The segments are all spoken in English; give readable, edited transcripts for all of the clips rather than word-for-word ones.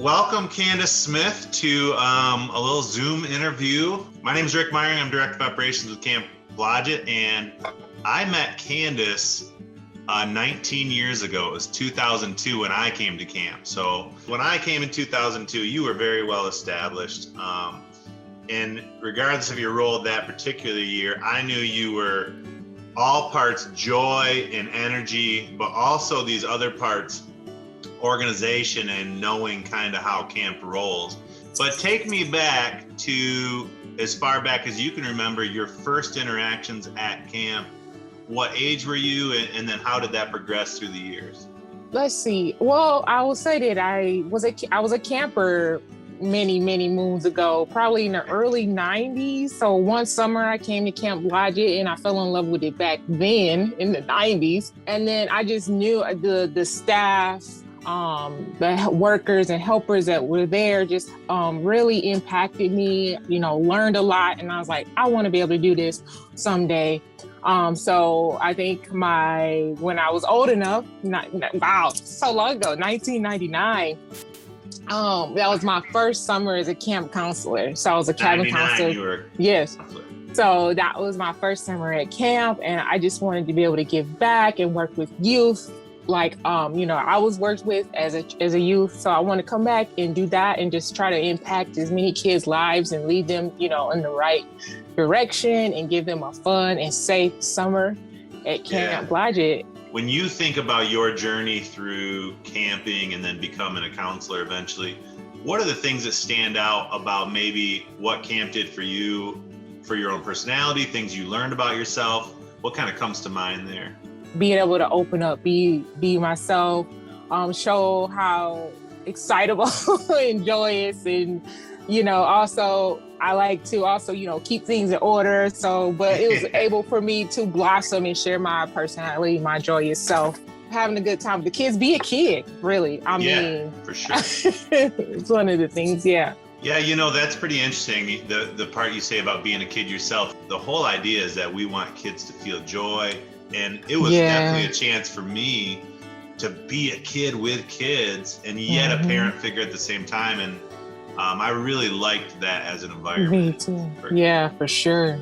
welcome Candace Smith to a little Zoom interview. My name is Rick Meyering. I'm Director of Operations with Camp Blodgett, and I met Candace 19 years ago. It was 2002 when I came to camp. So when I came in 2002, you were very well established. And regardless of your role that particular year, I knew you were all parts joy and energy, but also these other parts, organization and knowing kind of how camp rolls. But take me back to as far back as you can remember your first interactions at camp. What age were you, and then how did that progress through the years? Let's see. Well, I will say that I was a camper many moons ago, probably in the early 90s. So one summer I came to Camp Blodgett and I fell in love with it back then in the 90s. And then I just knew the staff, the workers and helpers that were there just really impacted me, learned a lot. And I was like, I want to be able to do this someday. So I think when I was old enough, so long ago, 1999, that was my first summer as a camp counselor. So I was a cabin counselor. Yes. So that was my first summer at camp, and I just wanted to be able to give back and work with youth. Like, I was worked with as a youth. So I want to come back and do that and just try to impact as many kids' lives and lead them, in the right direction and give them a fun and safe summer at Camp Blodgett. When you think about your journey through camping and then becoming a counselor eventually, what are the things that stand out about maybe what camp did for you, for your own personality, things you learned about yourself? What kind of comes to mind there? Being able to open up, be myself, show how excitable and joyous, and also I like to also keep things in order. So, but it was able for me to blossom and share my personality, my joyous self, having a good time with the kids. Be a kid, really. I mean, for sure. It's one of the things. Yeah. Yeah, that's pretty interesting. The part you say about being a kid yourself. The whole idea is that we want kids to feel joy. And it was definitely a chance for me to be a kid with kids and yet a parent figure at the same time. And I really liked that as an environment. Me too. For sure.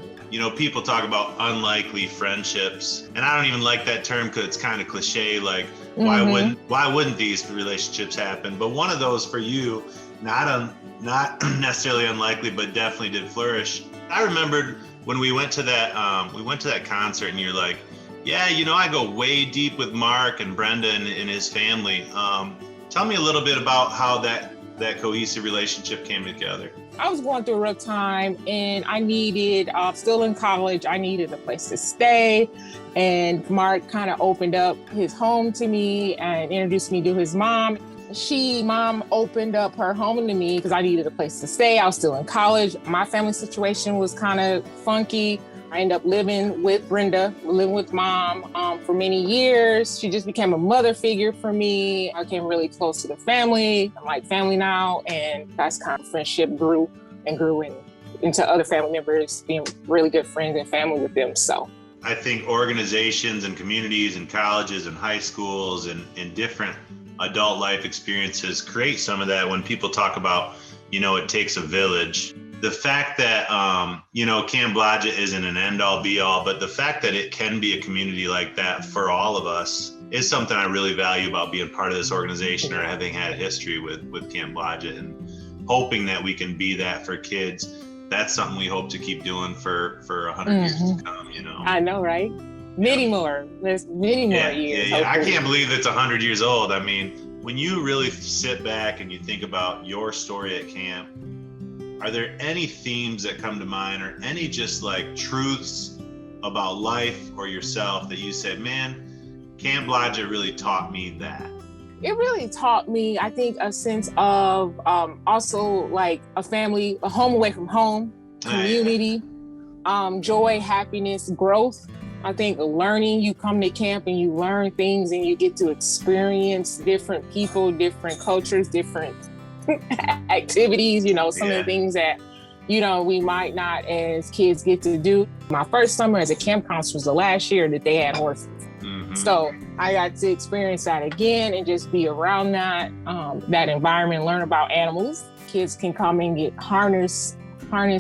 People talk about unlikely friendships, and I don't even like that term because it's kind of cliche. Like, why wouldn't these relationships happen? But one of those for you, not necessarily unlikely, but definitely did flourish. I remembered when we went to that concert, and you're like, yeah, I go way deep with Mark and Brenda and his family. Tell me a little bit about how that cohesive relationship came together. I was going through a rough time, and I needed, still in college, I needed a place to stay. And Mark kind of opened up his home to me and introduced me to his mom. Mom opened up her home to me because I needed a place to stay. I was still in college. My family situation was kind of funky. I ended up living with Brenda, living with Mom for many years. She just became a mother figure for me. I came really close to the family. I'm like family now, and that's kind of friendship grew into other family members, being really good friends and family with them. So I think organizations and communities and colleges and high schools and different adult life experiences create some of that. When people talk about, it takes a village. The fact that, Camp Blodgett isn't an end-all be-all, but the fact that it can be a community like that for all of us is something I really value about being part of this organization or having had history with Camp Blodgett, and hoping that we can be that for kids. That's something we hope to keep doing for 100 years to come, I know, right? Many more. There's many more years. Yeah. I can't believe it's 100 years old. I mean, when you really sit back and you think about your story at camp, are there any themes that come to mind, or any just like truths about life or yourself that you said, man, Camp Blodgett really taught me that? It really taught me, I think, a sense of also like a family, a home away from home, community, joy, happiness, growth. I think learning, you come to camp and you learn things and you get to experience different people, different cultures, different activities, some of the things that, we might not as kids get to do. My first summer as a camp counselor was the last year that they had horses. So I got to experience that again and just be around that environment, learn about animals. Kids can come and get harnessed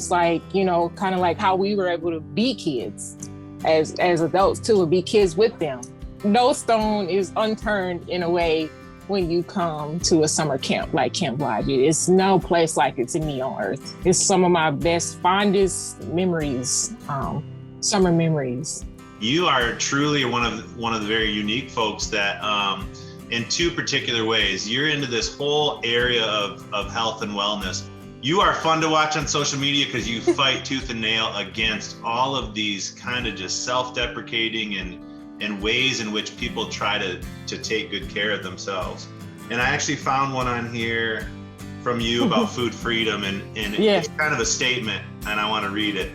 like, kind of like how we were able to be kids as adults too, and be kids with them. No stone is unturned in a way when you come to a summer camp like Camp Blodgett. It's no place like it to me on earth. It's some of my best, fondest memories, summer memories. You are truly one of the very unique folks that, in two particular ways, you're into this whole area of health and wellness. You are fun to watch on social media because you fight tooth and nail against all of these kind of just self-deprecating and ways in which people try to take good care of themselves. And I actually found one on here from you about food freedom, and it's kind of a statement, and I want to read it.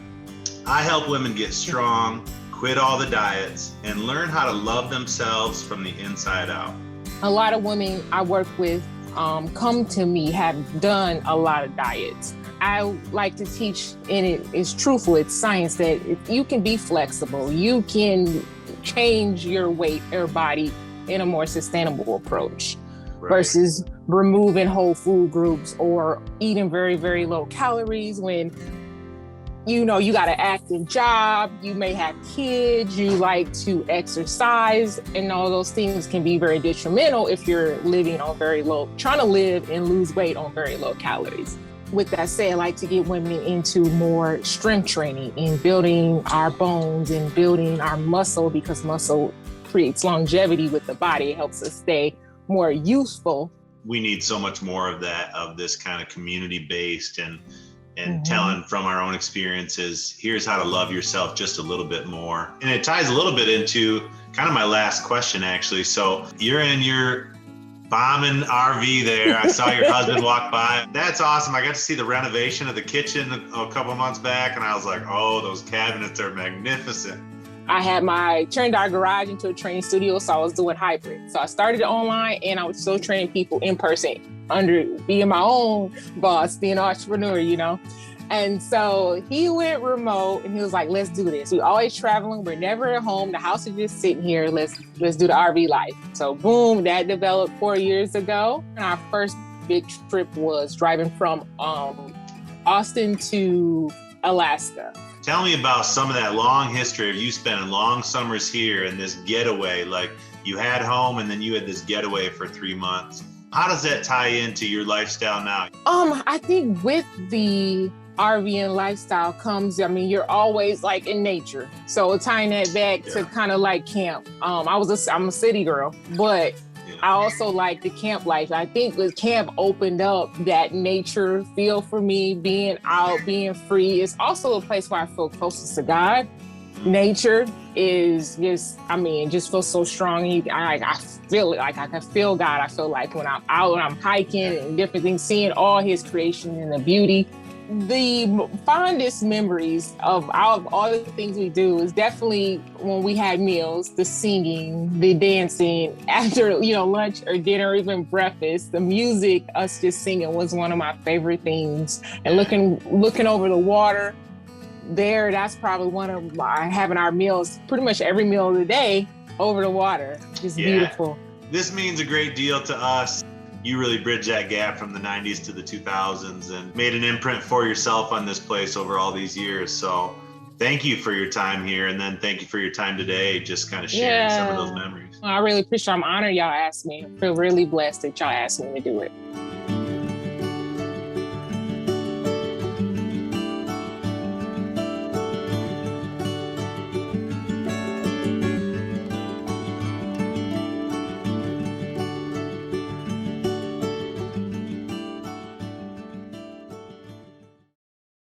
I help women get strong, quit all the diets, and learn how to love themselves from the inside out. A lot of women I work with come to me, have done a lot of diets. I like to teach, and it's truthful, it's science, that if you can be flexible, you can change your weight or body in a more sustainable approach versus removing whole food groups or eating very, very low calories when you got an active job, you may have kids, you like to exercise, and all those things can be very detrimental if you're living on very low, trying to live and lose weight on very low calories. With that said, I like to get women into more strength training and building our bones and building our muscle, because muscle creates longevity with the body. It helps us stay more youthful. We need so much more of that, of this kind of community-based and telling from our own experiences, here's how to love yourself just a little bit more. And it ties a little bit into kind of my last question, actually. So you're in your bombing RV there. I saw your husband walk by. That's awesome. I got to see the renovation of the kitchen a couple months back, and I was like, oh, those cabinets are magnificent. I had turned our garage into a training studio, so I was doing hybrid. So I started online, and I was still training people in person, under being my own boss, being an entrepreneur, And so he went remote, and he was like, let's do this. We're always traveling. We're never at home. The house is just sitting here. Let's do the RV life. So boom, that developed 4 years ago. And our first big trip was driving from Austin to Alaska. Tell me about some of that long history of you spending long summers here and this getaway. Like, you had home and then you had this getaway for 3 months. How does that tie into your lifestyle now? I think with the RV and lifestyle comes, you're always like in nature. So tying that back to kind of like camp. I'm a city girl, but I also like the camp life. I think the camp opened up that nature feel for me, being out, being free. It's also a place where I feel closest to God. Nature is just, it just feels so strong. I feel it, like I can feel God. I feel like when I'm out and I'm hiking and different things, seeing all his creation and the beauty. The fondest memories of all the things we do is definitely when we had meals, the singing, the dancing, after, lunch or dinner, or even breakfast. The music, us just singing, was one of my favorite things. And looking over the water there, that's probably one of having our meals, pretty much every meal of the day, over the water. Just beautiful. This means a great deal to us. You really bridged that gap from the 90s to the 2000s and made an imprint for yourself on this place over all these years. So thank you for your time here. And then thank you for your time today, just kind of sharing some of those memories. Well, I really appreciate it. I'm honored y'all asked me. I feel really blessed that y'all asked me to do it.